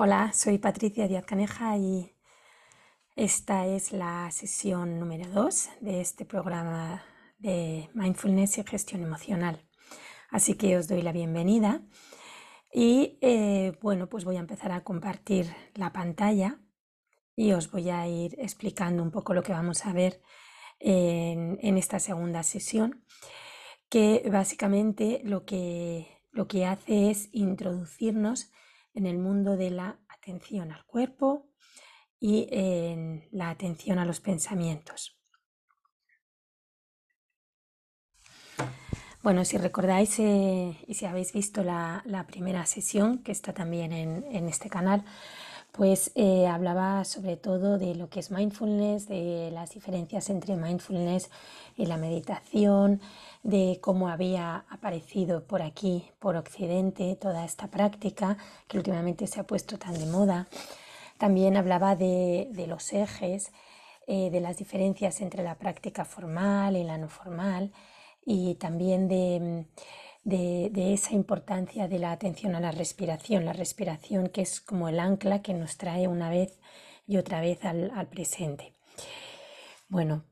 Hola, soy Patricia Díaz Caneja y esta es la sesión número 2 de este programa de Mindfulness y Gestión Emocional. Así que os doy la bienvenida y bueno, pues voy a empezar a compartir la pantalla y os voy a ir explicando un poco lo que vamos a ver en esta segunda sesión, que básicamente lo que hace es introducirnos en el mundo de la atención al cuerpo y en la atención a los pensamientos. Bueno, si recordáis y si habéis visto la primera sesión, que está también en este canal, pues hablaba sobre todo de lo que es mindfulness, de las diferencias entre mindfulness y la meditación, de cómo había aparecido por aquí, por Occidente, toda esta práctica que últimamente se ha puesto tan de moda. También hablaba de los ejes, de las diferencias entre la práctica formal y la no formal, y también de esa importancia de la atención a la respiración que es como el ancla que nos trae una vez y otra vez al presente. Bueno,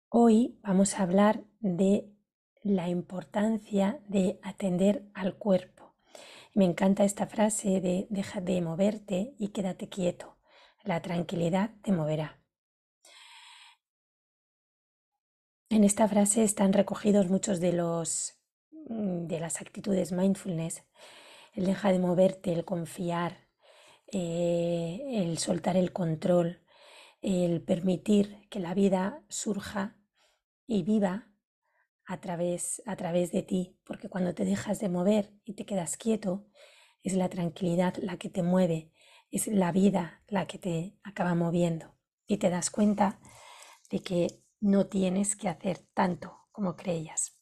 hoy vamos a hablar de la importancia de atender al cuerpo. Me encanta esta frase de deja de moverte y quédate quieto. La tranquilidad te moverá. En esta frase están recogidos muchos de las actitudes mindfulness. El deja de moverte, el confiar, el soltar el control, el permitir que la vida surja y viva a través de ti, porque cuando te dejas de mover y te quedas quieto, es la tranquilidad la que te mueve, es la vida la que te acaba moviendo y te das cuenta de que no tienes que hacer tanto como creías.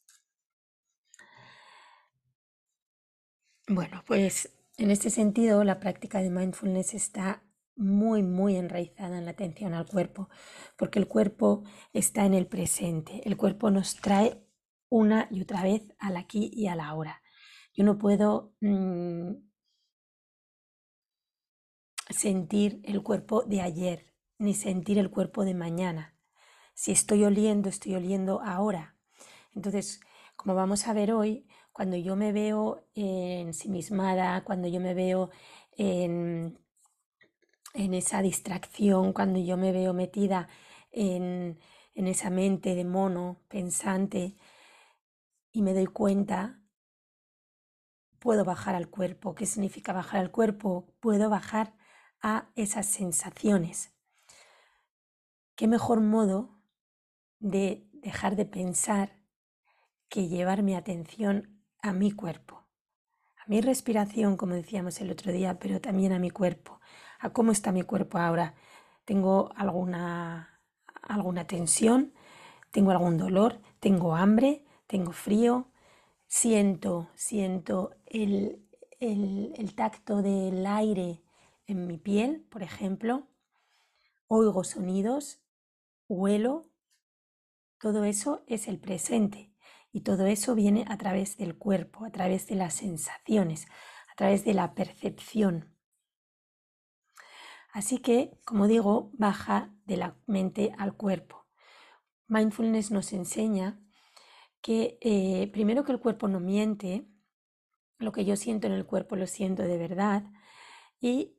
Bueno, pues en este sentido la práctica de mindfulness está muy enraizada en la atención al cuerpo, porque el cuerpo está en el presente, el cuerpo nos trae una y otra vez al aquí y a la ahora. Yo no puedo sentir el cuerpo de ayer, ni sentir el cuerpo de mañana. Si estoy oliendo ahora. Entonces, como vamos a ver hoy, cuando yo me veo ensimismada, cuando yo me veo en, en esa distracción, cuando yo me veo metida en esa mente de mono pensante y me doy cuenta, puedo bajar al cuerpo. ¿Qué significa bajar al cuerpo? Puedo bajar a esas sensaciones. ¿Qué mejor modo de dejar de pensar que llevar mi atención a mi cuerpo? A mi respiración, como decíamos el otro día, pero también a mi cuerpo, a cómo está mi cuerpo ahora. ¿Tengo alguna tensión? ¿Tengo algún dolor? ¿Tengo hambre? ¿Tengo frío? Siento el tacto del aire en mi piel, por ejemplo. Oigo sonidos, huelo. Todo eso es el presente y todo eso viene a través del cuerpo, a través de las sensaciones, a través de la percepción. Así que, como digo, baja de la mente al cuerpo. Mindfulness nos enseña que primero que el cuerpo no miente, lo que yo siento en el cuerpo lo siento de verdad y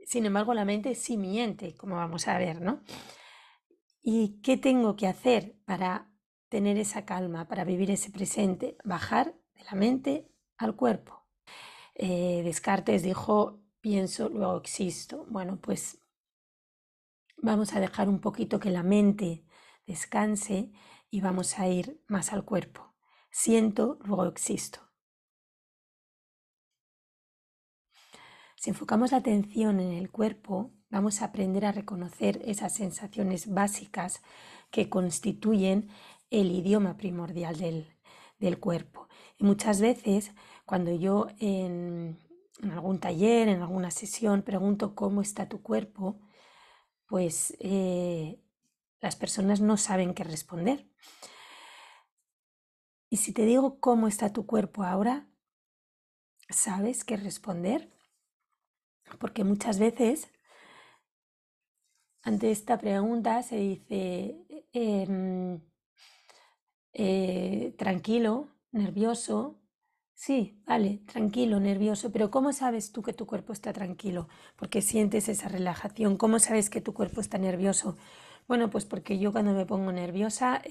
sin embargo la mente sí miente, como vamos a ver, ¿no? ¿Y qué tengo que hacer para tener esa calma, para vivir ese presente? Bajar de la mente al cuerpo. Descartes dijo, pienso, luego existo. Bueno, pues vamos a dejar un poquito que la mente descanse y vamos a ir más al cuerpo. Siento, luego existo. Si enfocamos la atención en el cuerpo, vamos a aprender a reconocer esas sensaciones básicas que constituyen el idioma primordial del cuerpo. Y muchas veces, cuando yo en algún taller, en alguna sesión, pregunto cómo está tu cuerpo, pues las personas no saben qué responder. Y si te digo cómo está tu cuerpo ahora, ¿sabes qué responder? porque muchas veces ante esta pregunta se dice tranquilo, nervioso. Sí, vale, tranquilo, nervioso, pero ¿cómo sabes tú que tu cuerpo está tranquilo? Porque sientes esa relajación. ¿Cómo sabes que tu cuerpo está nervioso? Bueno, pues porque yo cuando me pongo nerviosa,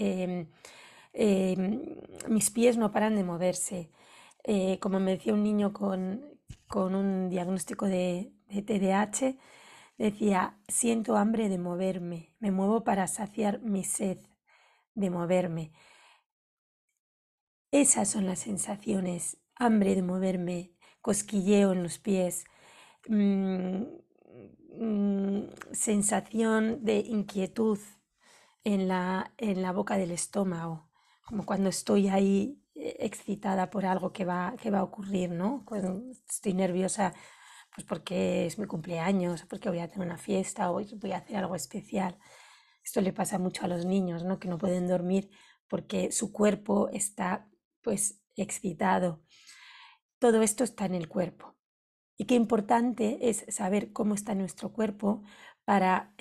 mis pies no paran de moverse. Como me decía un niño con un diagnóstico de TDAH, decía, siento hambre de moverme, me muevo para saciar mi sed de moverme. Esas son las sensaciones, hambre de moverme, cosquilleo en los pies, mm, sensación de inquietud en la boca del estómago, como cuando estoy ahí excitada por algo que va a ocurrir, ¿no? Cuando estoy nerviosa, pues porque es mi cumpleaños, o porque voy a tener una fiesta, o voy a hacer algo especial. Esto le pasa mucho a los niños, ¿no? Que no pueden dormir porque su cuerpo está, pues, excitado. Todo esto está en el cuerpo. Y qué importante es saber cómo está nuestro cuerpo para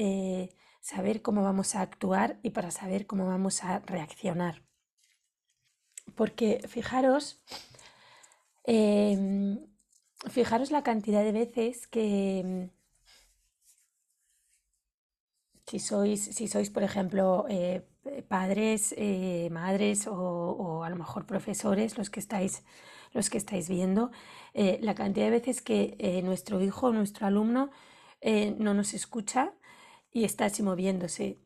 saber cómo vamos a actuar y para saber cómo vamos a reaccionar. Porque em, fijaros la cantidad de veces que si sois, por ejemplo, padres, madres o a lo mejor profesores, los que estáis viendo, la cantidad de veces que nuestro hijo o nuestro alumno no nos escucha y está así moviéndose.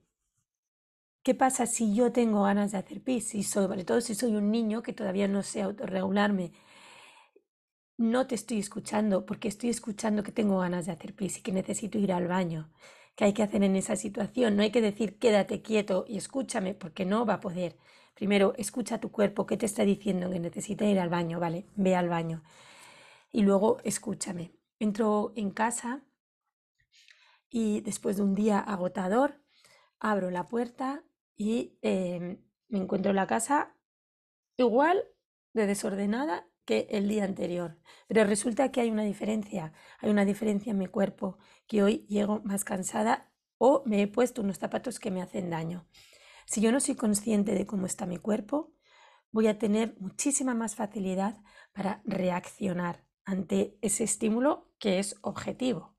¿Qué pasa si yo tengo ganas de hacer pis? Sobre todo si soy un niño que todavía no sé autorregularme, no te estoy escuchando porque estoy escuchando que tengo ganas de hacer pis y que necesito ir al baño. ¿Qué hay que hacer en esa situación? No hay que decir quédate quieto y escúchame porque no va a poder. Primero, escucha tu cuerpo, ¿qué te está diciendo que necesita ir al baño? Vale, ve al baño. Y luego escúchame. Entro en casa y después de un día agotador, abro la puerta y me encuentro en la casa igual de desordenada que el día anterior. Pero resulta que hay una diferencia en mi cuerpo, que hoy llego más cansada o me he puesto unos zapatos que me hacen daño. Si yo no soy consciente de cómo está mi cuerpo, voy a tener muchísima más facilidad para reaccionar ante ese estímulo que es objetivo.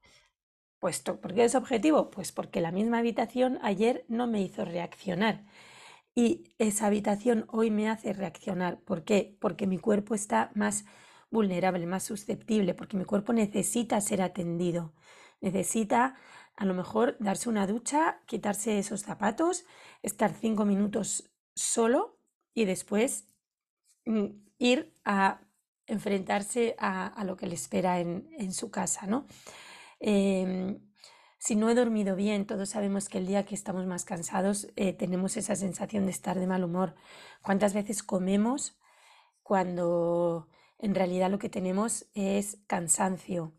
¿Por qué es objetivo? Pues porque la misma habitación ayer no me hizo reaccionar y esa habitación hoy me hace reaccionar. ¿Por qué? Porque mi cuerpo está más vulnerable, más susceptible, porque mi cuerpo necesita ser atendido, necesita a lo mejor darse una ducha, quitarse esos zapatos, estar 5 minutos solo y después mm, ir a enfrentarse a lo que le espera en su casa, ¿no? Em, si no he dormido bien, todos sabemos que el día que estamos más cansados tenemos esa sensación de estar de mal humor. ¿Cuántas veces comemos cuando en realidad lo que tenemos es cansancio?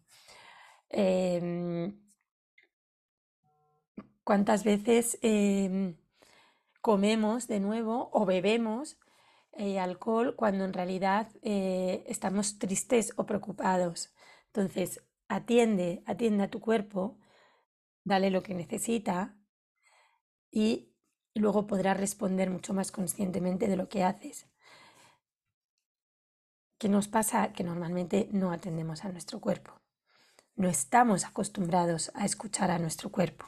Em, ¿Cuántas veces comemos de nuevo o bebemos alcohol cuando en realidad estamos tristes o preocupados? Entonces, atiende a tu cuerpo, dale lo que necesita y luego podrás responder mucho más conscientemente de lo que haces. ¿Qué nos pasa? Que normalmente no atendemos a nuestro cuerpo. No estamos acostumbrados a escuchar a nuestro cuerpo.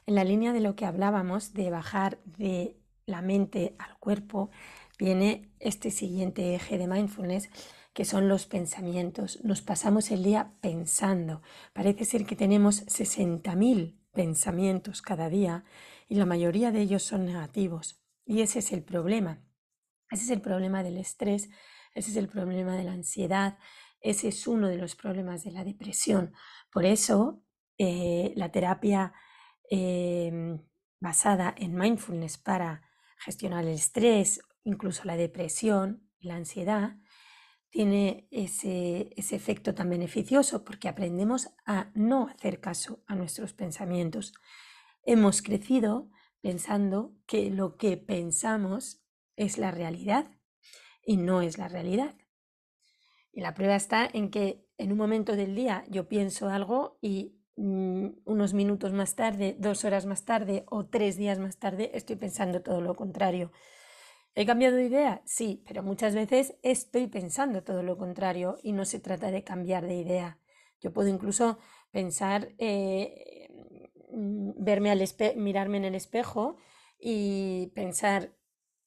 En la línea de lo que hablábamos, de bajar de la mente al cuerpo, viene este siguiente eje de mindfulness, que son los pensamientos. Nos pasamos el día pensando. Parece ser que tenemos 60.000 pensamientos cada día y la mayoría de ellos son negativos. Y ese es el problema. Ese es el problema del estrés, ese es el problema de la ansiedad, ese es uno de los problemas de la depresión. Por eso, la terapia basada en mindfulness para gestionar el estrés, incluso la depresión y la ansiedad, tiene ese efecto tan beneficioso porque aprendemos a no hacer caso a nuestros pensamientos. Hemos crecido pensando que lo que pensamos es la realidad y no es la realidad. Y la prueba está en que en un momento del día yo pienso algo y unos minutos más tarde, 2 horas más tarde o 3 días más tarde estoy pensando todo lo contrario. ¿He cambiado de idea? Sí, pero muchas veces estoy pensando todo lo contrario y no se trata de cambiar de idea. Yo puedo incluso pensar, mirarme en el espejo y pensar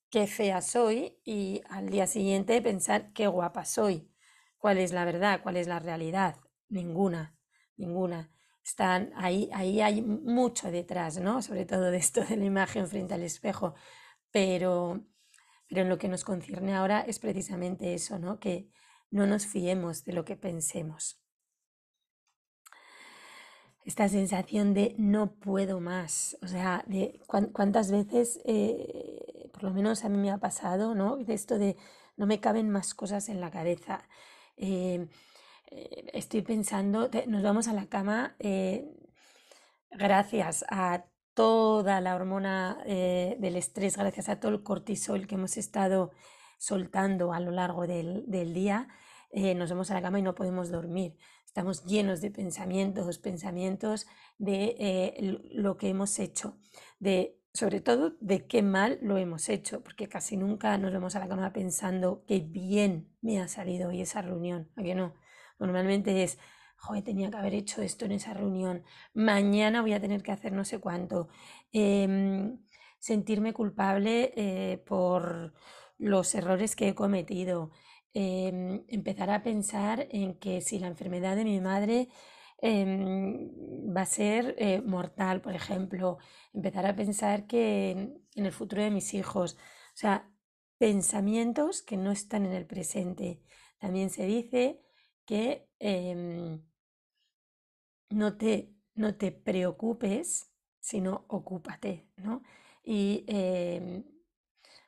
qué fea soy y al día siguiente pensar qué guapa soy. ¿Cuál es la verdad? ¿Cuál es la realidad? Ninguna, ninguna. Ahí hay mucho detrás, ¿no? Sobre todo de esto de la imagen frente al espejo. Pero, pero en lo que nos concierne ahora es precisamente eso, ¿no? Que no nos fiemos de lo que pensemos. Esta sensación de no puedo más, o sea, de cuántas veces, por lo menos a mí me ha pasado, ¿no? De esto de no me caben más cosas en la cabeza. Eh, Estoy pensando, nos vamos a la cama gracias a toda la hormona del estrés, gracias a todo el cortisol que hemos estado soltando a lo largo del día, nos vamos a la cama y no podemos dormir. Estamos llenos de pensamientos, pensamientos de lo que hemos hecho, de sobre todo de qué mal lo hemos hecho, porque casi nunca nos vamos a la cama pensando qué bien me ha salido hoy esa reunión. ¿A que no? Normalmente es, joder, tenía que haber hecho esto en esa reunión, mañana voy a tener que hacer no sé cuánto. Em, Sentirme culpable por los errores que he cometido. Empezar a pensar en que si la enfermedad de mi madre va a ser mortal, por ejemplo. Empezar a pensar que en el futuro de mis hijos. O sea, pensamientos que no están en el presente. También se dice que no te preocupes, sino ocúpate, ¿no? Y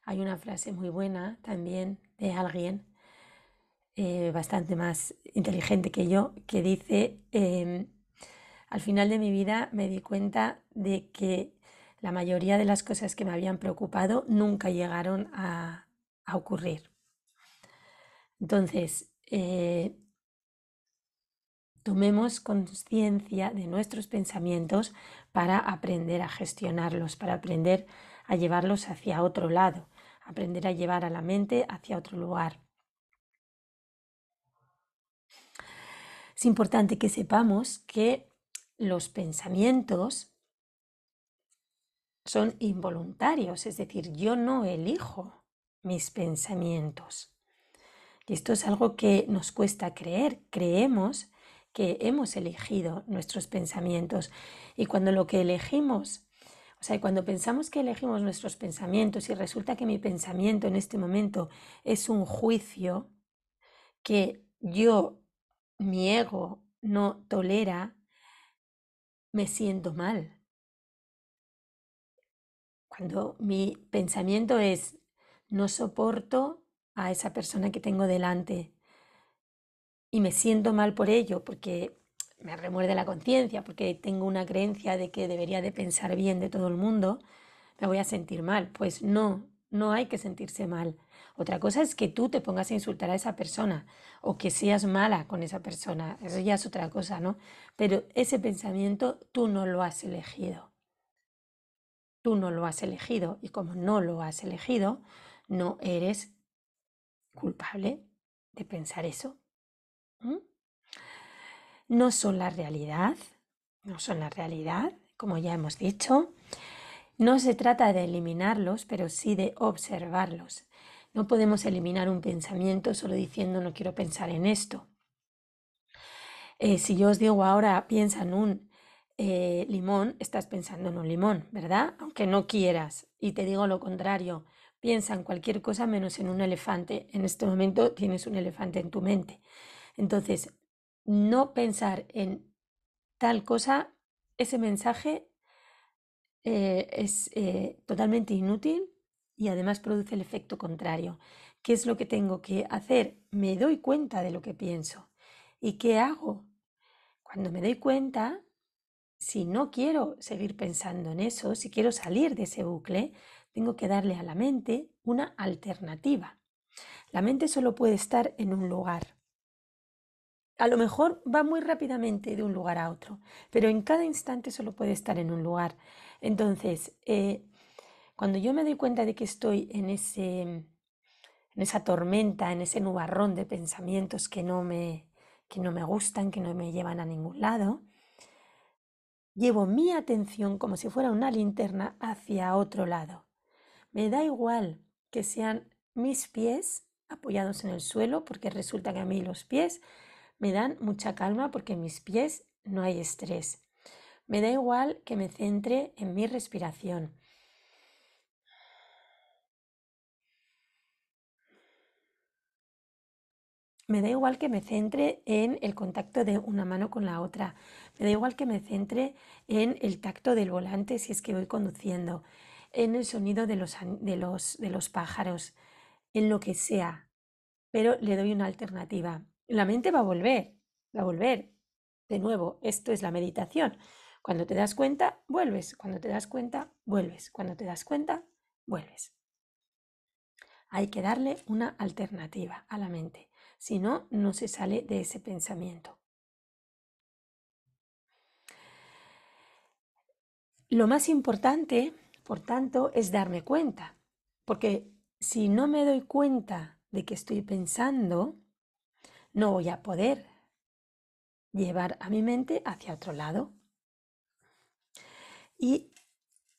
hay una frase muy buena también de alguien bastante más inteligente que yo, que dice, al final de mi vida me di cuenta de que la mayoría de las cosas que me habían preocupado nunca llegaron a ocurrir. Entonces, tomemos conciencia de nuestros pensamientos para aprender a gestionarlos, para aprender a llevarlos hacia otro lado, aprender a llevar a la mente hacia otro lugar. Es importante que sepamos que los pensamientos son involuntarios, es decir, yo no elijo mis pensamientos. Y esto es algo que nos cuesta creer. Creemos que hemos elegido nuestros pensamientos. Y cuando lo que elegimos, o sea, cuando pensamos que elegimos nuestros pensamientos y resulta que mi pensamiento en este momento es un juicio que mi ego, no tolera, me siento mal. Cuando mi pensamiento es, no soporto a esa persona que tengo delante y me siento mal por ello porque me remuerde la conciencia, porque tengo una creencia de que debería de pensar bien de todo el mundo, me voy a sentir mal. Pues no, no hay que sentirse mal. Otra cosa es que tú te pongas a insultar a esa persona o que seas mala con esa persona. Eso ya es otra cosa, ¿no? Pero ese pensamiento tú no lo has elegido. Tú no lo has elegido y como no lo has elegido, no eres culpable de pensar eso. ¿Mm? No son la realidad, no son la realidad, como ya hemos dicho. No se trata de eliminarlos, pero sí de observarlos. No podemos eliminar un pensamiento solo diciendo no quiero pensar en esto. Si yo os digo ahora piensa en un limón, estás pensando en un limón, ¿verdad? Aunque no quieras. Y te digo lo contrario, piensa en cualquier cosa menos en un elefante. En este momento tienes un elefante en tu mente. Entonces, no pensar en tal cosa, ese mensaje es totalmente inútil y además produce el efecto contrario. ¿Qué es lo que tengo que hacer? Me doy cuenta de lo que pienso. ¿Y qué hago? Cuando me doy cuenta, si no quiero seguir pensando en eso, si quiero salir de ese bucle, tengo que darle a la mente una alternativa. La mente solo puede estar en un lugar. a lo mejor va muy rápidamente de un lugar a otro, pero en cada instante solo puede estar en un lugar. Entonces, cuando yo me doy cuenta de que estoy en esa tormenta, en ese nubarrón de pensamientos que no me gustan, que no me llevan a ningún lado, llevo mi atención como si fuera una linterna hacia otro lado. Me da igual que sean mis pies apoyados en el suelo, porque resulta que a mí los pies me dan mucha calma porque en mis pies no hay estrés. Me da igual que me centre en mi respiración. Me da igual que me centre en el contacto de una mano con la otra. Me da igual que me centre en el tacto del volante si es que voy conduciendo, en el sonido de los pájaros, en lo que sea. Pero le doy una alternativa. La mente va a volver. De nuevo, esto es la meditación. Cuando te das cuenta, vuelves. Cuando te das cuenta, vuelves. Cuando te das cuenta, vuelves. Hay que darle una alternativa a la mente. Si no, no se sale de ese pensamiento. Lo más importante, por tanto, es darme cuenta. Porque si no me doy cuenta de que estoy pensando, no voy a poder llevar a mi mente hacia otro lado. Y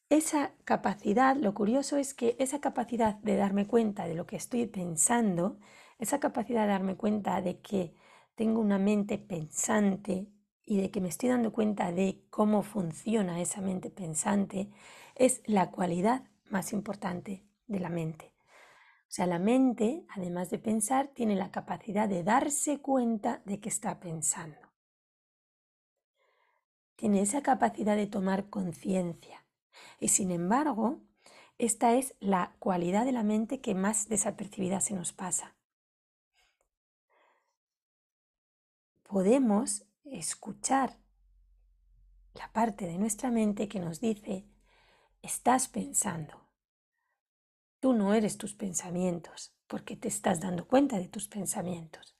esa capacidad, lo curioso es que esa capacidad de darme cuenta de lo que estoy pensando, esa capacidad de darme cuenta de que tengo una mente pensante y de que me estoy dando cuenta de cómo funciona esa mente pensante, es la cualidad más importante de la mente. O sea, la mente, además de pensar, tiene la capacidad de darse cuenta de que está pensando. Tiene esa capacidad de tomar conciencia. Y sin embargo, esta es la cualidad de la mente que más desapercibida se nos pasa. Podemos escuchar la parte de nuestra mente que nos dice, estás pensando. Tú no eres tus pensamientos, porque te estás dando cuenta de tus pensamientos.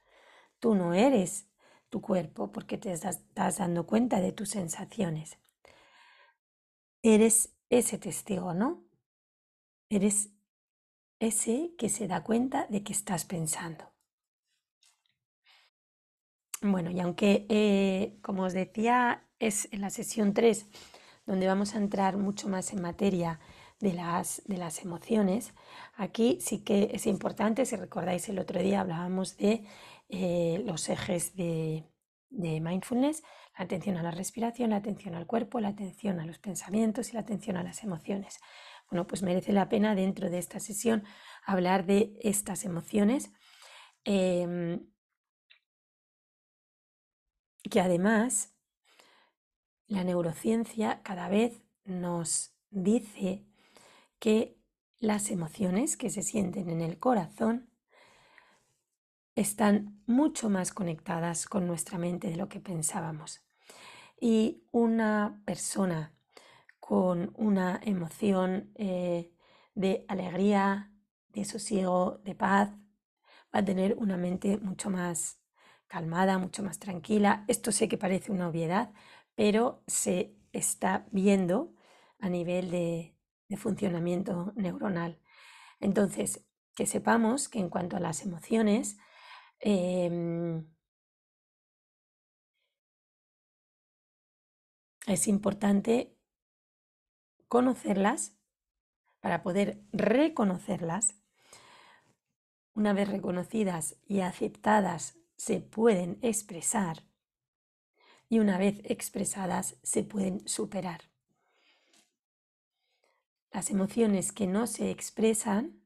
Tú no eres tu cuerpo, porque te estás dando cuenta de tus sensaciones. Eres ese testigo, ¿no? Eres ese que se da cuenta de que estás pensando. Bueno, y aunque, como os decía, es en la sesión 3 donde vamos a entrar mucho más en materia de las emociones, aquí sí que es importante, si recordáis el otro día hablábamos de los ejes de mindfulness, la atención a la respiración, la atención al cuerpo, la atención a los pensamientos y la atención a las emociones. Bueno, pues merece la pena dentro de esta sesión hablar de estas emociones. Que además la neurociencia cada vez nos dice que las emociones que se sienten en el corazón están mucho más conectadas con nuestra mente de lo que pensábamos. Y una persona con una emoción de alegría, de sosiego, de paz, va a tener una mente mucho más calmada, mucho más tranquila. Esto sé que parece una obviedad, pero se está viendo a nivel de funcionamiento neuronal. Entonces, que sepamos que en cuanto a las emociones, es importante conocerlas para poder reconocerlas. Una vez reconocidas y aceptadas, se pueden expresar y una vez expresadas, se pueden superar. Las emociones que no se expresan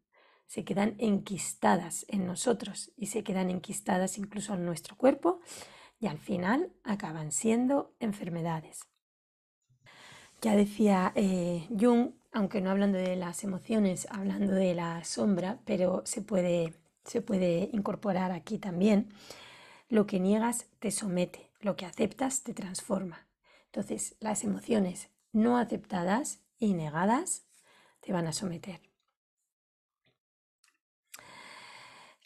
se quedan enquistadas en nosotros y se quedan enquistadas incluso en nuestro cuerpo y al final acaban siendo enfermedades. Ya decía Jung, aunque no hablando de las emociones, hablando de la sombra, pero se puede incorporar aquí también, lo que niegas te somete, lo que aceptas te transforma. Entonces, las emociones no aceptadas y negadas te van a someter.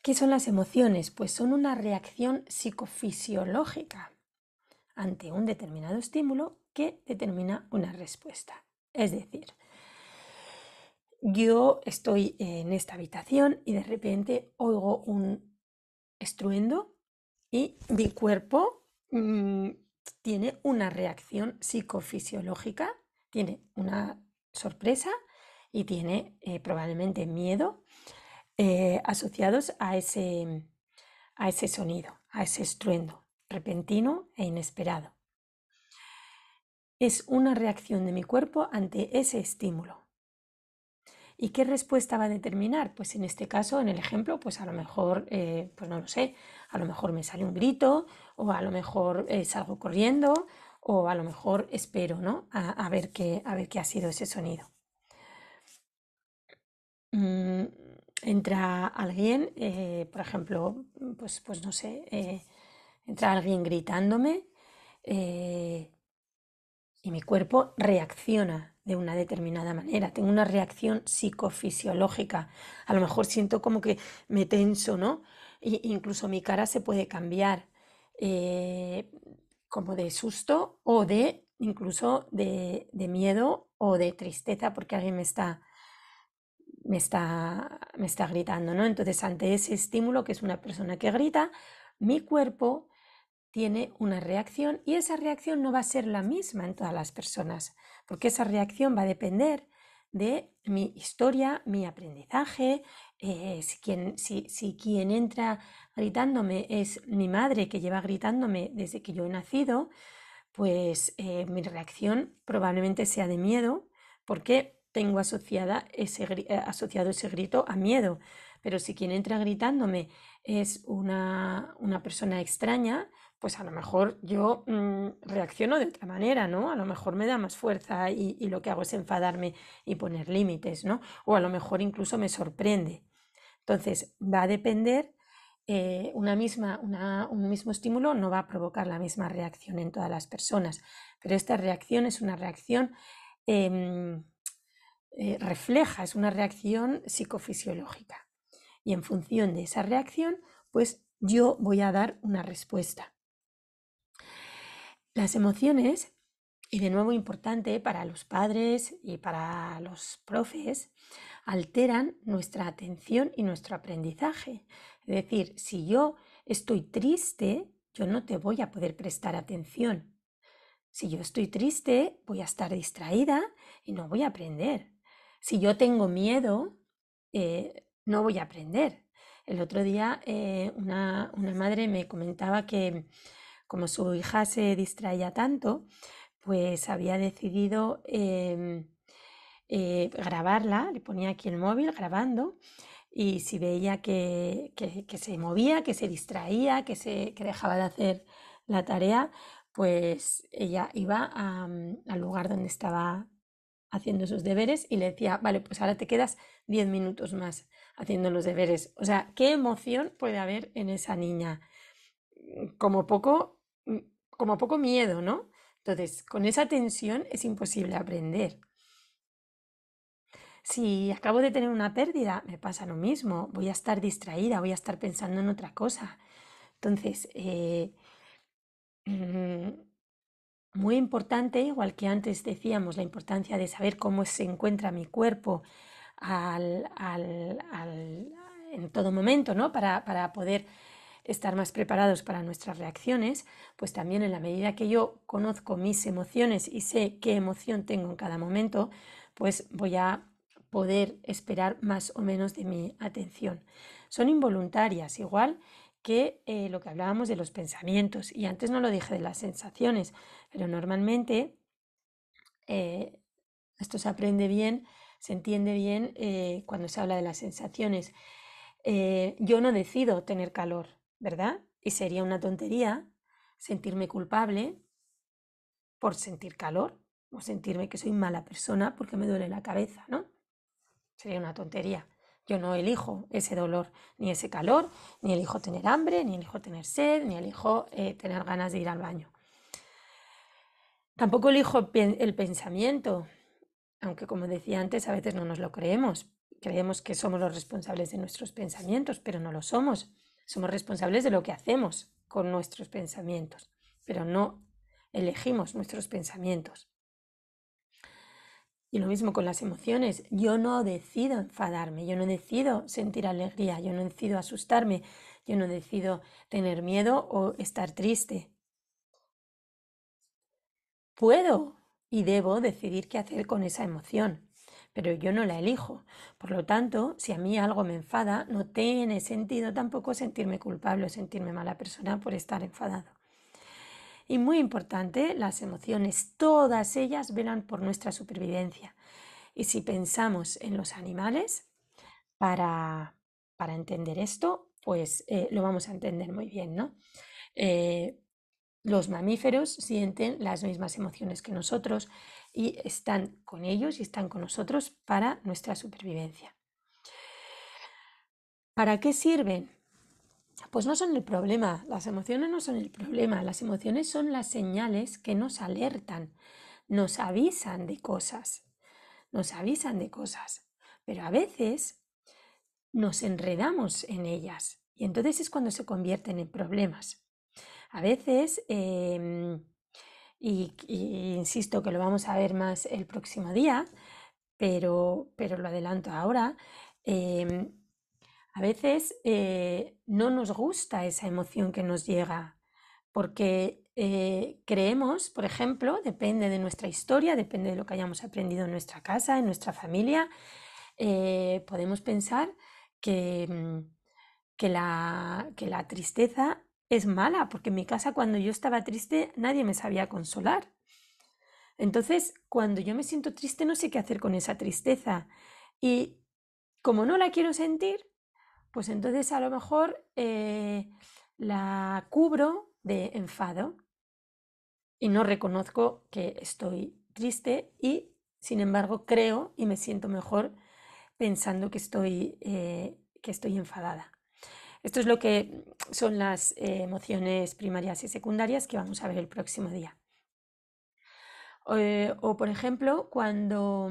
¿Qué son las emociones? Pues son una reacción psicofisiológica ante un determinado estímulo que determina una respuesta. Es decir, yo estoy en esta habitación y de repente oigo un estruendo y mi cuerpo tiene una reacción psicofisiológica, tiene una sorpresa y tiene probablemente miedo asociados a ese sonido, a ese estruendo repentino e inesperado. Es una reacción de mi cuerpo ante ese estímulo. ¿Y qué respuesta va a determinar? Pues en este caso, en el ejemplo, pues a lo mejor, pues no lo sé, a lo mejor me sale un grito, o a lo mejor salgo corriendo, o a lo mejor espero, ¿no? A ver qué ha sido ese sonido. Entra alguien, por ejemplo, pues no sé, entra alguien gritándome y mi cuerpo reacciona de una determinada manera. Tengo una reacción psicofisiológica. A lo mejor siento como que me tenso, ¿no? Incluso mi cara se puede cambiar eh, como de susto o de incluso de miedo o de tristeza porque alguien me está gritando, ¿no? Entonces, ante ese estímulo, que es una persona que grita, mi cuerpo tiene una reacción y esa reacción no va a ser la misma en todas las personas, porque esa reacción va a depender de mi historia, mi aprendizaje, si quien entra gritándome es mi madre que lleva gritándome desde que yo he nacido, pues mi reacción probablemente sea de miedo porque tengo asociado ese grito a miedo. Pero si quien entra gritándome es una persona extraña, pues a lo mejor yo reacciono de otra manera, ¿no? A lo mejor me da más fuerza y lo que hago es enfadarme y poner límites, ¿no? O a lo mejor incluso me sorprende. Entonces, va a depender, un mismo estímulo no va a provocar la misma reacción en todas las personas, pero esta reacción es una reacción em, refleja, es una reacción psicofisiológica. Y en función de esa reacción, pues yo voy a dar una respuesta. Las emociones, y de nuevo importante para los padres y para los profes, alteran nuestra atención y nuestro aprendizaje. Es decir, si yo estoy triste, yo no te voy a poder prestar atención. Si yo estoy triste, voy a estar distraída y no voy a aprender. Si yo tengo miedo, no voy a aprender. El otro día una madre me comentaba que como su hija se distraía tanto, pues había decidido grabarla, le ponía aquí el móvil grabando y si veía que se movía, que se distraía, que dejaba de hacer la tarea, pues ella iba al lugar donde estaba haciendo sus deberes y le decía, vale, pues ahora te quedas 10 minutos más haciendo los deberes. O sea, ¿qué emoción puede haber en esa niña? Como poco, como poco miedo, ¿no? Entonces, con esa tensión es imposible aprender. Si acabo de tener una pérdida, me pasa lo mismo. Voy a estar distraída, voy a estar pensando en otra cosa. Entonces, mm, muy importante, igual que antes decíamos, la importancia de saber cómo se encuentra mi cuerpo en todo momento, ¿no? Para poder estar más preparados para nuestras reacciones, pues también en la medida que yo conozco mis emociones y sé qué emoción tengo en cada momento, pues voy a poder esperar más o menos de mi atención. Son involuntarias, igual que lo que hablábamos de los pensamientos. Y antes no lo dije de las sensaciones, pero normalmente eh, esto se aprende bien, se entiende bien cuando se habla de las sensaciones. Yo no decido tener calor, ¿verdad? Y sería una tontería sentirme culpable por sentir calor o sentirme que soy mala persona porque me duele la cabeza, ¿no? Sería una tontería. Yo no elijo ese dolor, ni ese calor, ni elijo tener hambre, ni elijo tener sed, ni elijo tener ganas de ir al baño. Tampoco elijo el pensamiento, aunque como decía antes, a veces no nos lo creemos. creemos que somos los responsables de nuestros pensamientos, pero no lo somos. Somos responsables de lo que hacemos con nuestros pensamientos, pero no elegimos nuestros pensamientos. Y lo mismo con las emociones. Yo no decido enfadarme, yo no decido sentir alegría, yo no decido asustarme, yo no decido tener miedo o estar triste. Puedo y debo decidir qué hacer con esa emoción, pero yo no la elijo. Por lo tanto, si a mí algo me enfada, no tiene sentido tampoco sentirme culpable o sentirme mala persona por estar enfadado. Y muy importante, las emociones, todas ellas velan por nuestra supervivencia. Y si pensamos en los animales, para, para entender esto, pues lo vamos a entender muy bien, ¿no? Eh, los mamíferos sienten las mismas emociones que nosotros y están con ellos y están con nosotros para nuestra supervivencia. ¿Para qué sirven? Pues no son el problema, las emociones no son el problema, las emociones son las señales que nos alertan, nos avisan de cosas, nos avisan de cosas, pero a veces nos enredamos en ellas y entonces es cuando se convierten en problemas. A veces, y insisto que lo vamos a ver más el próximo día, pero lo adelanto ahora, em, a veces no nos gusta esa emoción que nos llega porque creemos, por ejemplo, depende de nuestra historia, depende de lo que hayamos aprendido en nuestra casa, en nuestra familia, podemos pensar que, que la tristeza es mala, porque en mi casa cuando yo estaba triste nadie me sabía consolar. Entonces, cuando yo me siento triste no sé qué hacer con esa tristeza. Y como no la quiero sentir, pues entonces a lo mejor la cubro de enfado y no reconozco que estoy triste y, sin embargo, creo y me siento mejor pensando que estoy enfadada. Esto es lo que son las emociones primarias y secundarias que vamos a ver el próximo día. O por ejemplo, cuando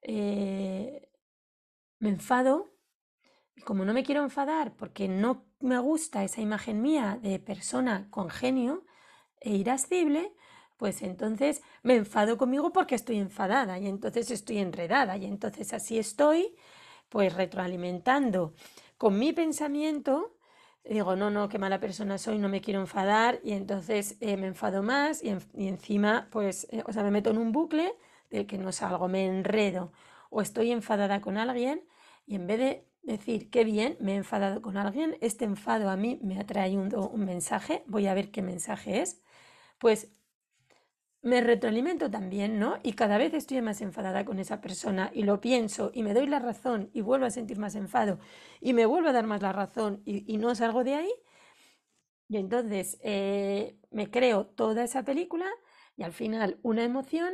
eh, me enfado, y como no me quiero enfadar porque no me gusta esa imagen mía de persona con genio e irascible, pues entonces me enfado conmigo porque estoy enfadada y entonces estoy enredada y entonces así estoy pues retroalimentando con mi pensamiento, digo, no, no, qué mala persona soy, no me quiero enfadar y entonces me enfado más y encima pues, o sea, me meto en un bucle del que no salgo, me enredo o estoy enfadada con alguien y en vez de decir, qué bien, me he enfadado con alguien, este enfado a mí me ha traído un mensaje, voy a ver qué mensaje es, pues me retroalimento también, ¿no? Y cada vez estoy más enfadada con esa persona y lo pienso y me doy la razón y vuelvo a sentir más enfado y me vuelvo a dar más la razón y no salgo de ahí. Y entonces me creo toda esa película y al final una emoción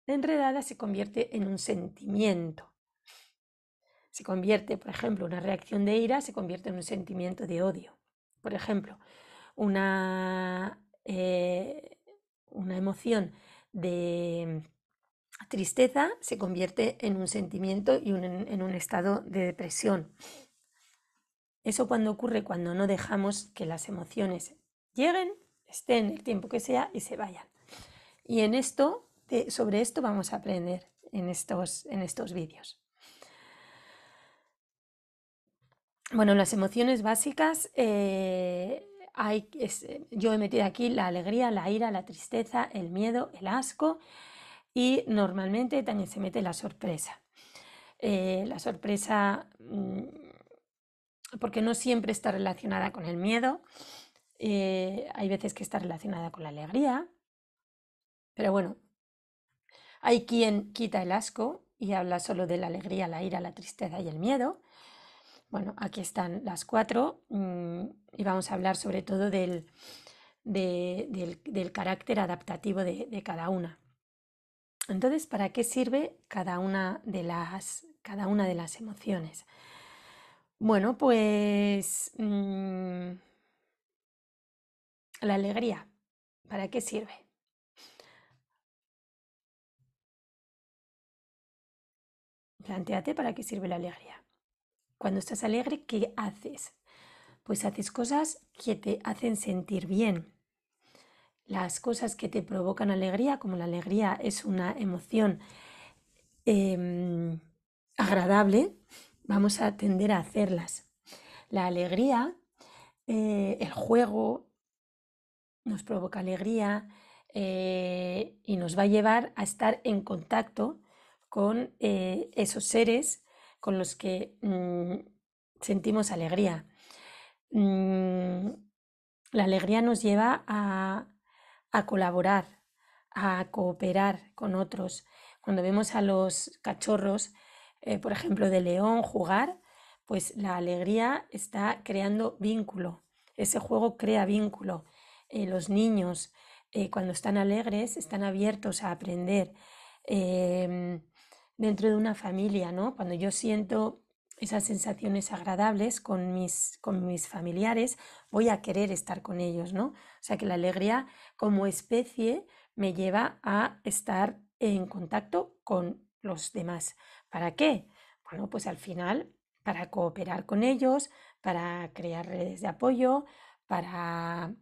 enredada se convierte en un sentimiento. Se convierte, por ejemplo, una reacción de ira se convierte en un sentimiento de odio. Por ejemplo, una, una emoción de tristeza se convierte en un sentimiento y en un estado de depresión. Eso cuando ocurre cuando no dejamos que las emociones lleguen, estén el tiempo que sea y se vayan. Y en esto, sobre esto vamos a aprender en estos vídeos. Bueno, las emociones básicas, yo he metido aquí la alegría, la ira, la tristeza, el miedo, el asco y normalmente también se mete la sorpresa. La sorpresa, porque no siempre está relacionada con el miedo, hay veces que está relacionada con la alegría, pero bueno, hay quien quita el asco y habla solo de la alegría, la ira, la tristeza y el miedo. Bueno, aquí están las cuatro y vamos a hablar sobre todo del carácter adaptativo de cada una. Entonces, ¿para qué sirve cada una de las emociones? Bueno, pues la alegría, ¿para qué sirve? plantéate para qué sirve la alegría. Cuando estás alegre, ¿qué haces? Pues haces cosas que te hacen sentir bien. Las cosas que te provocan alegría, como la alegría es una emoción agradable, vamos a tender a hacerlas. La alegría, el juego nos provoca alegría y nos va a llevar a estar en contacto con esos seres con los que sentimos alegría. La alegría nos lleva a colaborar, a cooperar con otros. Cuando vemos a los cachorros, por ejemplo, de león jugar, pues la alegría está creando vínculo. Ese juego crea vínculo. Los niños, cuando están alegres, están abiertos a aprender. Dentro de una familia, ¿no? Cuando yo siento esas sensaciones agradables con mis familiares, voy a querer estar con ellos, ¿no? O sea que la alegría como especie me lleva a estar en contacto con los demás. ¿Para qué? Bueno, pues al final para cooperar con ellos, para crear redes de apoyo, para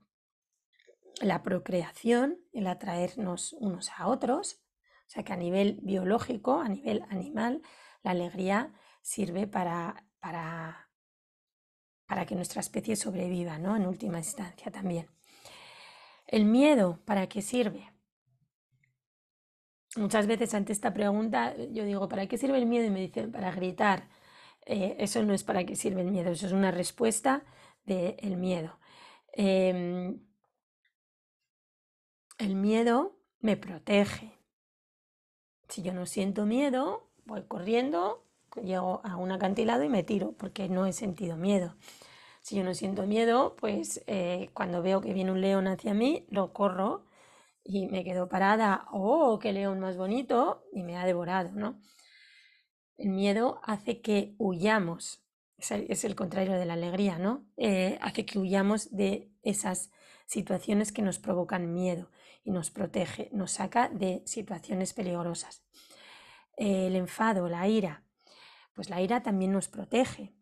la procreación, el atraernos unos a otros. O sea que a nivel biológico, a nivel animal, la alegría sirve para que nuestra especie sobreviva, ¿no? En última instancia también. ¿El miedo para qué sirve? Muchas veces ante esta pregunta yo digo, ¿para qué sirve el miedo? Y me dicen, para gritar. Eso no es para qué sirve el miedo, eso es una respuesta del miedo. El miedo me protege. Si yo no siento miedo, voy corriendo, llego a un acantilado y me tiro, porque no he sentido miedo. Si yo no siento miedo, pues cuando veo que viene un león hacia mí, lo corro y me quedo parada. ¡Oh, qué león más bonito! Y me ha devorado, ¿no? El miedo hace que huyamos. Es el contrario de la alegría, ¿no? Hace que huyamos de esas situaciones que nos provocan miedo y nos protege, nos saca de situaciones peligrosas. El enfado, la ira, pues la ira también nos protege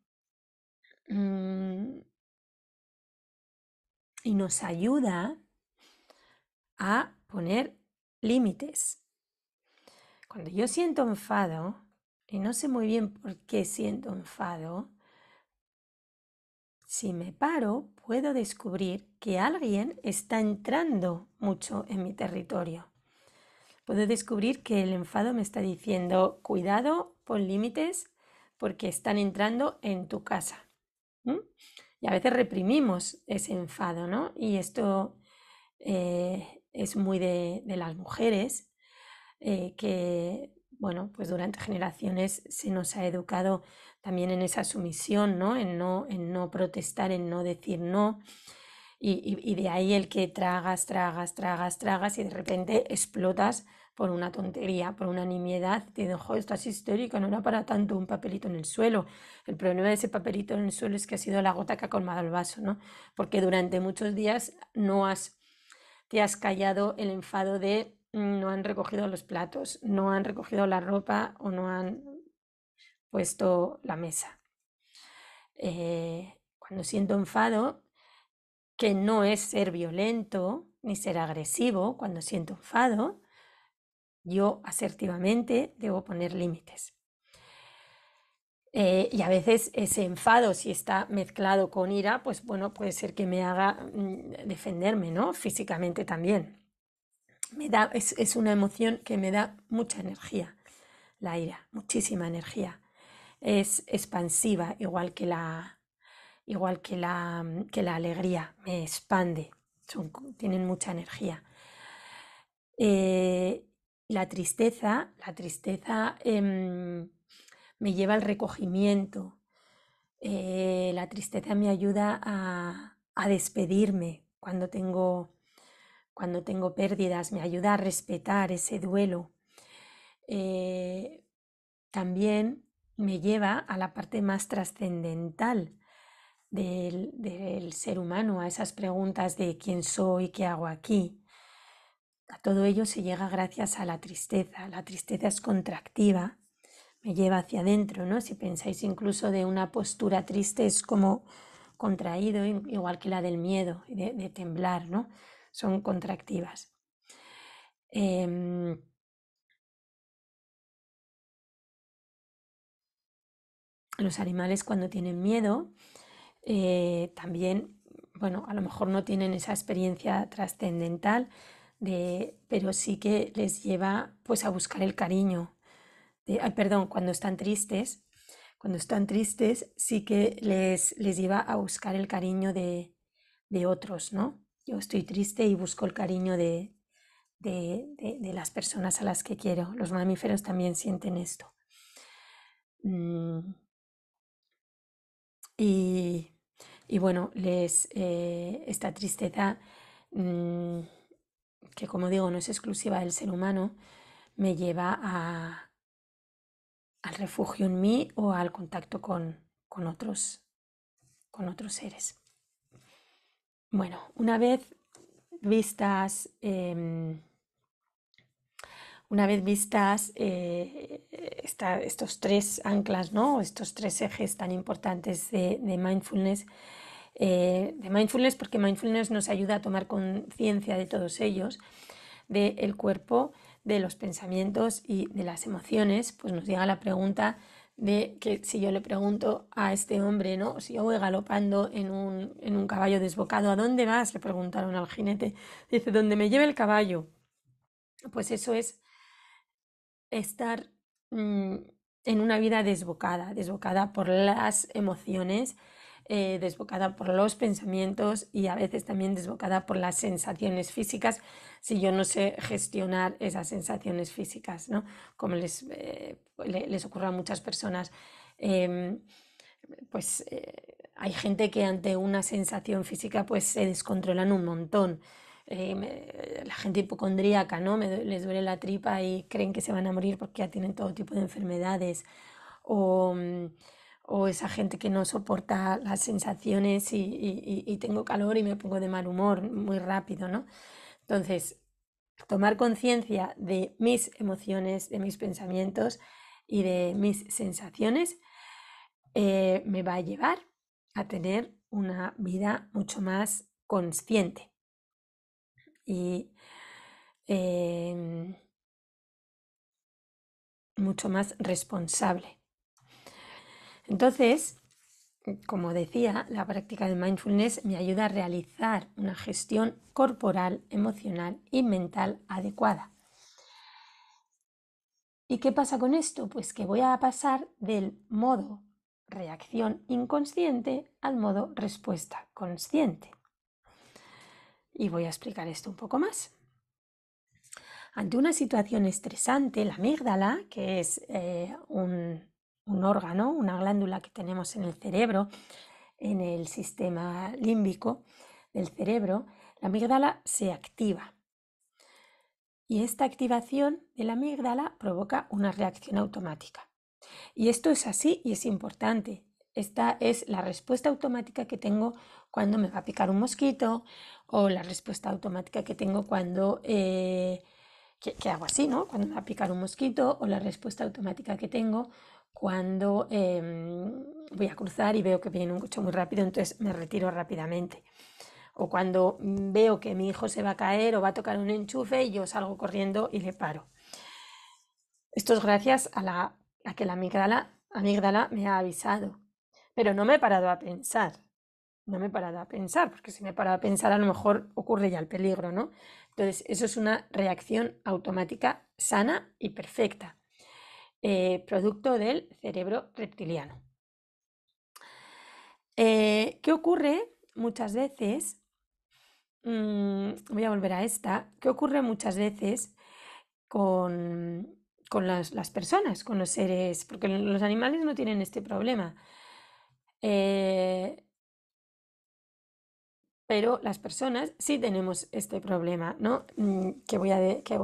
y nos ayuda a poner límites. Cuando yo siento enfado, y no sé muy bien por qué siento enfado, si me paro, puedo descubrir que alguien está entrando mucho en mi territorio. Puedo descubrir que el enfado me está diciendo, cuidado, pon límites, porque están entrando en tu casa. Y a veces reprimimos ese enfado, ¿no? Y esto es muy de las mujeres, que, bueno, pues durante generaciones se nos ha educado también en esa sumisión, ¿no? En no protestar, en no decir no. Y de ahí el que tragas, tragas, tragas, tragas y de repente explotas por una tontería, por una nimiedad. Te digo, joder, estás histérica, no era para tanto un papelito en el suelo. El problema de ese papelito en el suelo es que ha sido la gota que ha colmado el vaso, ¿no? Porque durante muchos días te has callado el enfado de no han recogido los platos, no han recogido la ropa o no han puesto la mesa. Cuando siento enfado, que no es ser violento ni ser agresivo, cuando siento enfado, yo asertivamente debo poner límites. Y a veces ese enfado, si está mezclado con ira, pues bueno, puede ser que me haga defenderme, ¿no? Físicamente también. Es una emoción que me da mucha energía, la ira, muchísima energía. Es expansiva, igual que la alegría, me expande, tienen mucha energía. La tristeza me lleva al recogimiento. La tristeza me ayuda a despedirme cuando tengo pérdidas, me ayuda a respetar ese duelo. También me lleva a la parte más trascendental del ser humano, a esas preguntas de quién soy, qué hago aquí. A todo ello se llega gracias a la tristeza. La tristeza es contractiva, me lleva hacia adentro, ¿no? Si pensáis incluso de una postura triste es como contraído, igual que la del miedo, de temblar, ¿no? Son contractivas. Em, los animales cuando tienen miedo también, bueno, a lo mejor no tienen esa experiencia trascendental, pero sí que les lleva pues a buscar el cariño. Perdón, cuando están tristes sí que les lleva a buscar el cariño de otros, ¿no? Yo estoy triste y busco el cariño de las personas a las que quiero. Los mamíferos también sienten esto. Mm, y, y bueno, esta tristeza, mm, que como digo no es exclusiva del ser humano, me lleva al refugio en mí o al contacto con otros seres. Bueno, una vez vistas, estos tres anclas, ¿no? Estos tres ejes tan importantes de mindfulness, porque mindfulness nos ayuda a tomar conciencia de todos ellos, del cuerpo, de los pensamientos y de las emociones, pues nos llega la pregunta de que si yo le pregunto a este hombre, ¿no? Si yo voy galopando en un caballo desbocado, ¿a dónde vas? Le preguntaron al jinete. Dice, donde me lleve el caballo. Pues eso es estar en una vida desbocada por las emociones, desbocada por los pensamientos y a veces también desbocada por las sensaciones físicas, si yo no sé gestionar esas sensaciones físicas, ¿no? Como les ocurre a muchas personas. Em, pues hay gente que ante una sensación física pues se descontrolan un montón. La gente hipocondríaca, ¿no? Les duele la tripa y creen que se van a morir porque ya tienen todo tipo de enfermedades. O, o esa gente que no soporta las sensaciones y tengo calor y me pongo de mal humor muy rápido, ¿no? Entonces, tomar conciencia de mis emociones, de mis pensamientos y de mis sensaciones me va a llevar a tener una vida mucho más consciente y em, mucho más responsable. Entonces, como decía, la práctica de mindfulness me ayuda a realizar una gestión corporal, emocional y mental adecuada. ¿Y qué pasa con esto? Pues que voy a pasar del modo reacción inconsciente al modo respuesta consciente. Y voy a explicar esto un poco más. Ante una situación estresante, la amígdala, que es un órgano, una glándula que tenemos en el cerebro, en el sistema límbico del cerebro, la amígdala se activa. Y esta activación de la amígdala provoca una reacción automática. Y esto es así y es importante. Esta es la respuesta automática que tengo cuando me va a picar un mosquito o la respuesta automática que tengo cuando que hago así, ¿no? Cuando me va a picar un mosquito o la respuesta automática que tengo cuando voy a cruzar y veo que viene un coche muy rápido, entonces me retiro rápidamente. O cuando veo que mi hijo se va a caer o va a tocar un enchufe y yo salgo corriendo y le paro. Esto es gracias a que la amígdala me ha avisado. Pero no me he parado a pensar. No me he parado a pensar, porque si me he parado a pensar a lo mejor ocurre ya el peligro, ¿no? Entonces, eso es una reacción automática sana y perfecta, producto del cerebro reptiliano. ¿Qué ocurre muchas veces? Voy a volver a esta. ¿Qué ocurre muchas veces con las personas, con los seres? Porque los animales no tienen este problema. Pero las personas sí tenemos este problema, ¿no? Que voy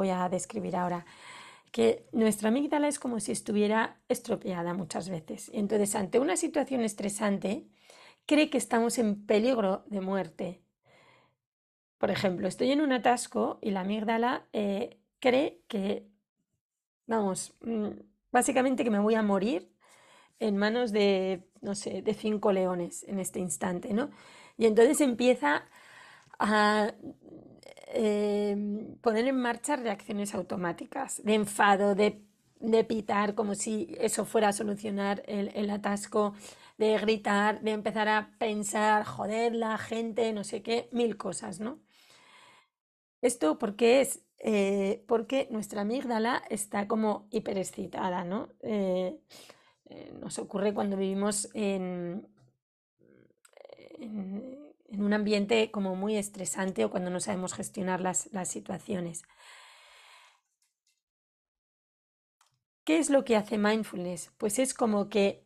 a describir ahora. Que nuestra amígdala es como si estuviera estropeada muchas veces. Entonces, ante una situación estresante, cree que estamos en peligro de muerte. Por ejemplo, estoy en un atasco y la amígdala cree que, vamos, básicamente que me voy a morir en manos de, no sé, de 5 leones en este instante, ¿no? Y entonces empieza a poner en marcha reacciones automáticas de enfado, de pitar como si eso fuera a solucionar el atasco, de gritar, de empezar a pensar, joder, la gente, no sé qué, mil cosas, ¿no? Esto porque es porque nuestra amígdala está como hiperexcitada, ¿no? Nos ocurre cuando vivimos en un ambiente como muy estresante o cuando no sabemos gestionar las situaciones. ¿Qué es lo que hace mindfulness? Pues es como que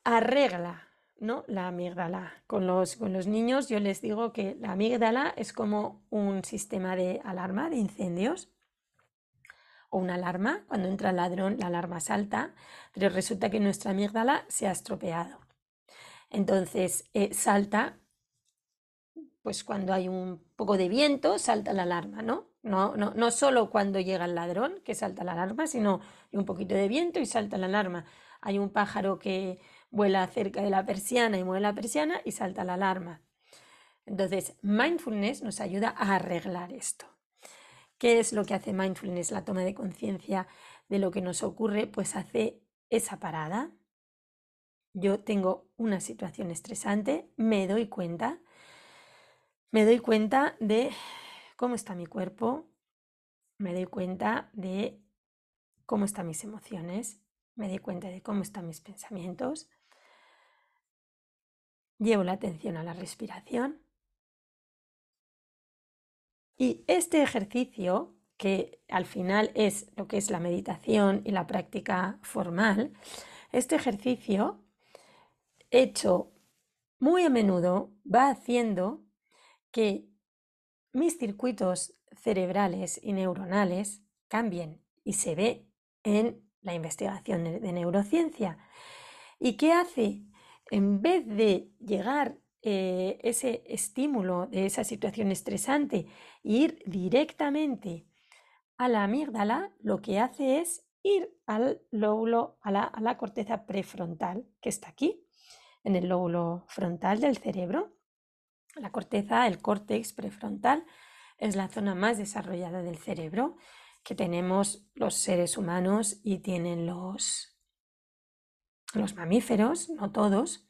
arregla, ¿no? La amígdala. Con los niños yo les digo que la amígdala es como un sistema de alarma de incendios o una alarma. Cuando entra el ladrón, la alarma salta, pero resulta que nuestra amígdala se ha estropeado. Entonces salta, pues cuando hay un poco de viento, salta la alarma, ¿no? No solo cuando llega el ladrón que salta la alarma, sino hay un poquito de viento y salta la alarma. Hay un pájaro que vuela cerca de la persiana y mueve la persiana y salta la alarma. Entonces, mindfulness nos ayuda a arreglar esto. ¿Qué es lo que hace mindfulness? La toma de conciencia de lo que nos ocurre, pues hace esa parada. Yo tengo una situación estresante, me doy cuenta de cómo está mi cuerpo, me doy cuenta de cómo están mis emociones, me doy cuenta de cómo están mis pensamientos, llevo la atención a la respiración y este ejercicio, que al final es lo que es la meditación y la práctica formal, este ejercicio hecho muy a menudo va haciendo que mis circuitos cerebrales y neuronales cambien y se ve en la investigación de neurociencia. ¿Y qué hace? En vez de llegar ese estímulo de esa situación estresante e ir directamente a la amígdala, lo que hace es ir al lóbulo, a la corteza prefrontal, que está aquí, en el lóbulo frontal del cerebro. La corteza, el córtex prefrontal, es la zona más desarrollada del cerebro que tenemos los seres humanos y tienen los mamíferos, no todos.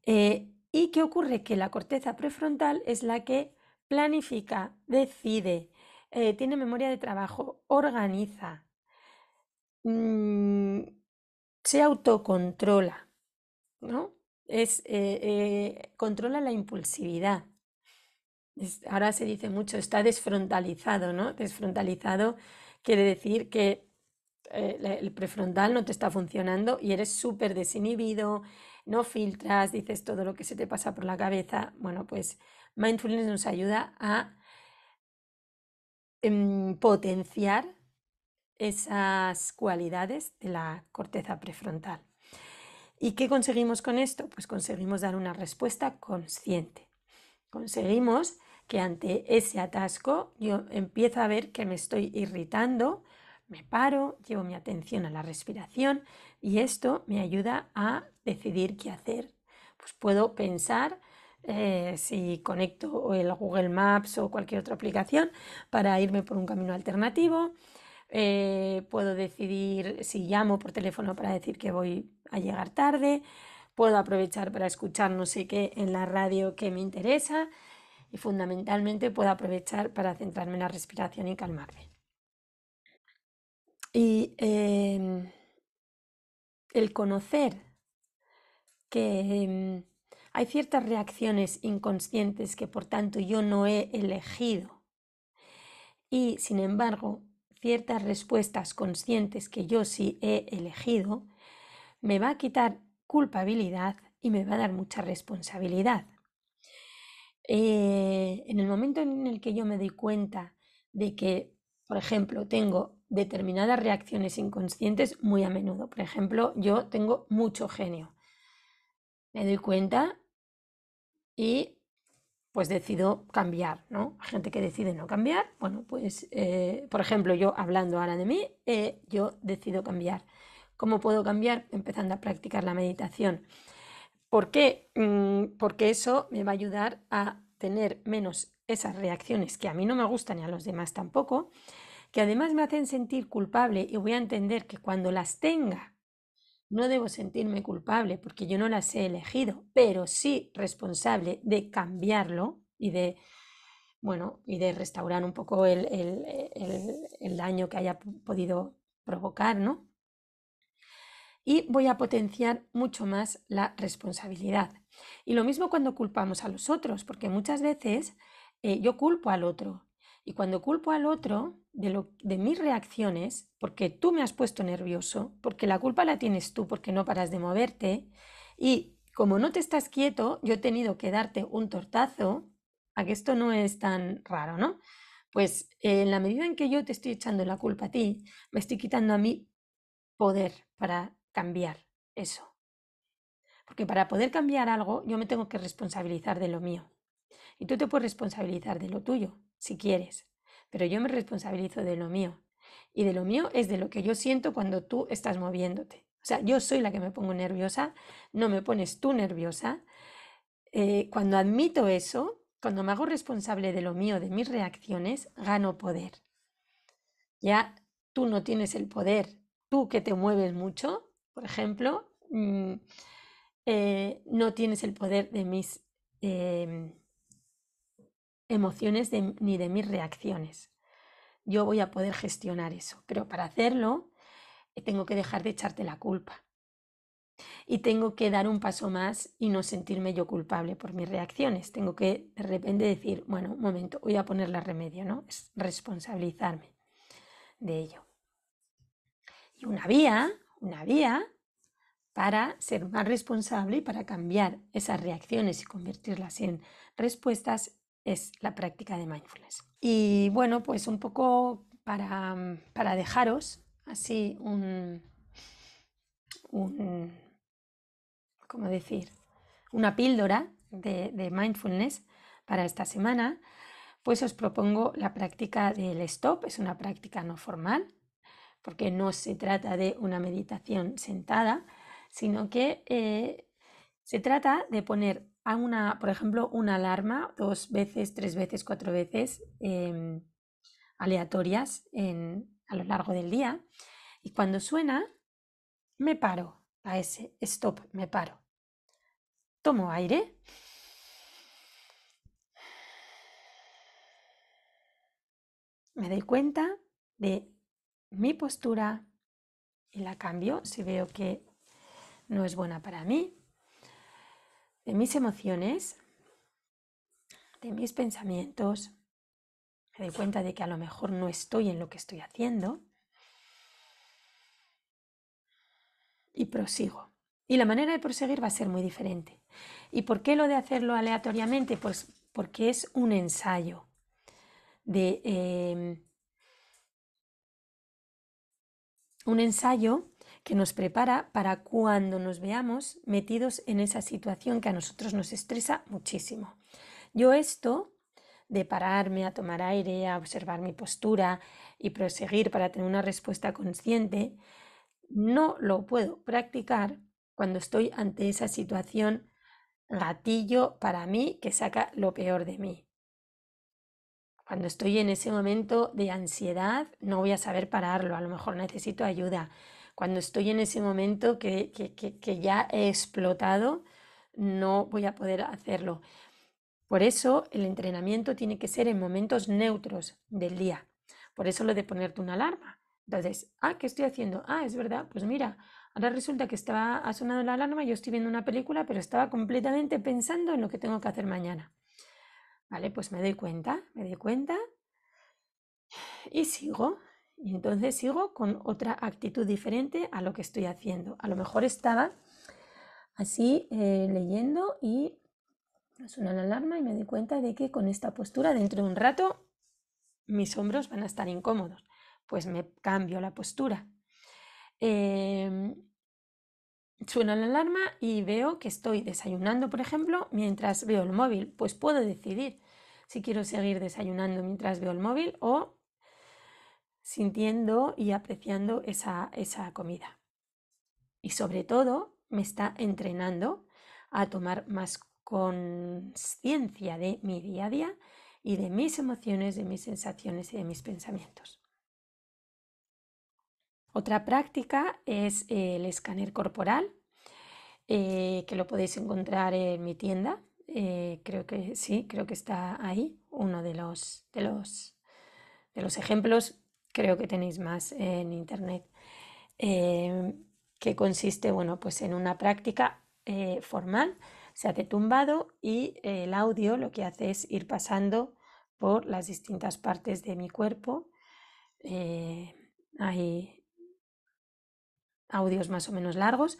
¿Y qué ocurre? Que la corteza prefrontal es la que planifica, decide, tiene memoria de trabajo, organiza, mm, se autocontrola, ¿no? Controla la impulsividad. Ahora se dice mucho, está desfrontalizado, ¿no? Desfrontalizado quiere decir que el prefrontal no te está funcionando y eres súper desinhibido, no filtras, dices todo lo que se te pasa por la cabeza. Bueno, pues mindfulness nos ayuda a potenciar esas cualidades de la corteza prefrontal. ¿Y qué conseguimos con esto? Pues conseguimos dar una respuesta consciente. Conseguimos que ante ese atasco yo empiezo a ver que me estoy irritando, me paro, llevo mi atención a la respiración y esto me ayuda a decidir qué hacer. Pues puedo pensar si conecto el Google Maps o cualquier otra aplicación para irme por un camino alternativo. Puedo decidir si llamo por teléfono para decir que voy a llegar tarde. Puedo aprovechar para escuchar no sé qué en la radio que me interesa y fundamentalmente puedo aprovechar para centrarme en la respiración y calmarme. Y el conocer que hay ciertas reacciones inconscientes que por tanto yo no he elegido y sin embargo ciertas respuestas conscientes que yo sí he elegido, me va a quitar culpabilidad y me va a dar mucha responsabilidad. En el momento en el que yo me doy cuenta de que, por ejemplo, tengo determinadas reacciones inconscientes muy a menudo, por ejemplo, yo tengo mucho genio, me doy cuenta y pues decido cambiar, ¿no? Hay gente que decide no cambiar, bueno, pues, por ejemplo, yo hablando ahora de mí, yo decido cambiar. ¿Cómo puedo cambiar? Empezando a practicar la meditación. ¿Por qué? Porque eso me va a ayudar a tener menos esas reacciones que a mí no me gustan y a los demás tampoco, que además me hacen sentir culpable y voy a entender que cuando las tenga no debo sentirme culpable porque yo no las he elegido, pero sí responsable de cambiarlo y de, bueno, y de restaurar un poco el daño que haya podido provocar, ¿no? Y voy a potenciar mucho más la responsabilidad. Y lo mismo cuando culpamos a los otros, porque muchas veces yo culpo al otro. Y cuando culpo al otro de mis reacciones, porque tú me has puesto nervioso, porque la culpa la tienes tú, porque no paras de moverte, y como no te estás quieto, yo he tenido que darte un tortazo, a que esto no es tan raro, ¿no? Pues en la medida en que yo te estoy echando la culpa a ti, me estoy quitando a mí poder para cambiar eso. Porque para poder cambiar algo, yo me tengo que responsabilizar de lo mío. Y tú te puedes responsabilizar de lo tuyo, si quieres. Pero yo me responsabilizo de lo mío. Y de lo mío es de lo que yo siento cuando tú estás moviéndote. O sea, yo soy la que me pongo nerviosa, no me pones tú nerviosa. Cuando admito eso, cuando me hago responsable de lo mío, de mis reacciones, gano poder. Ya tú no tienes el poder, tú que te mueves mucho, por ejemplo, no tienes el poder de mis emociones ni de mis reacciones. Yo voy a poder gestionar eso, pero para hacerlo tengo que dejar de echarte la culpa y tengo que dar un paso más y no sentirme yo culpable por mis reacciones. Tengo que de repente decir, bueno, un momento, voy a ponerle remedio, ¿no? Es responsabilizarme de ello. Y una vía para ser más responsable y para cambiar esas reacciones y convertirlas en respuestas es la práctica de mindfulness. Y bueno, pues un poco para dejaros así un ¿cómo decir? Una píldora de mindfulness para esta semana, pues os propongo la práctica del stop. Es una práctica no formal, porque no se trata de una meditación sentada, sino que se trata de poner a por ejemplo, una alarma 2 veces, 3 veces, 4 veces aleatorias a lo largo del día. Y cuando suena, me paro a ese stop, me paro. Tomo aire. Me doy cuenta de mi postura y la cambio si veo que no es buena para mí, de mis emociones, de mis pensamientos. Me doy cuenta de que a lo mejor no estoy en lo que estoy haciendo y prosigo. Y la manera de proseguir va a ser muy diferente. ¿Y por qué lo de hacerlo aleatoriamente? Pues porque es un ensayo de un ensayo que nos prepara para cuando nos veamos metidos en esa situación que a nosotros nos estresa muchísimo. Yo esto de pararme a tomar aire, a observar mi postura y proseguir para tener una respuesta consciente, no lo puedo practicar cuando estoy ante esa situación gatillo para mí que saca lo peor de mí. Cuando estoy en ese momento de ansiedad, no voy a saber pararlo, a lo mejor necesito ayuda. Cuando estoy en ese momento que ya he explotado, no voy a poder hacerlo. Por eso el entrenamiento tiene que ser en momentos neutros del día. Por eso lo de ponerte una alarma. Entonces, ¿qué estoy haciendo? Es verdad, pues mira, ahora resulta que ha sonado la alarma, yo estoy viendo una película, pero estaba completamente pensando en lo que tengo que hacer mañana. Vale, pues me doy cuenta y sigo. Y entonces sigo con otra actitud diferente a lo que estoy haciendo. A lo mejor estaba así leyendo y suena la alarma y me doy cuenta de que con esta postura dentro de un rato mis hombros van a estar incómodos. Pues me cambio la postura. Suena la alarma y veo que estoy desayunando, por ejemplo, mientras veo el móvil. Pues puedo decidir si quiero seguir desayunando mientras veo el móvil o sintiendo y apreciando esa comida. Y sobre todo me está entrenando a tomar más conciencia de mi día a día y de mis emociones, de mis sensaciones y de mis pensamientos. Otra práctica es el escáner corporal, que lo podéis encontrar en mi tienda. Creo que sí, creo que está ahí, uno de los ejemplos. Creo que tenéis más en internet. eh, que consiste, bueno, pues en una práctica formal. Se hace tumbado y el audio lo que hace es ir pasando por las distintas partes de mi cuerpo. Hay audios más o menos largos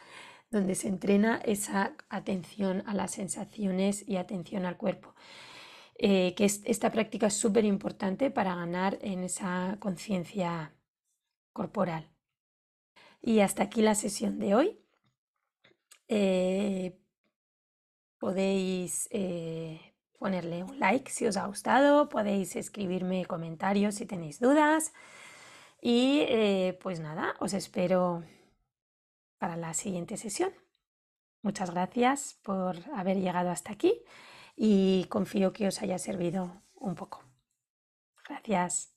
donde se entrena esa atención a las sensaciones y atención al cuerpo. Esta práctica es súper importante para ganar en esa conciencia corporal. Y hasta aquí la sesión de hoy. Eh, Podéis ponerle un like si os ha gustado, podéis escribirme comentarios si tenéis dudas y pues nada, os espero para la siguiente sesión. Muchas gracias por haber llegado hasta aquí y confío que os haya servido un poco. Gracias.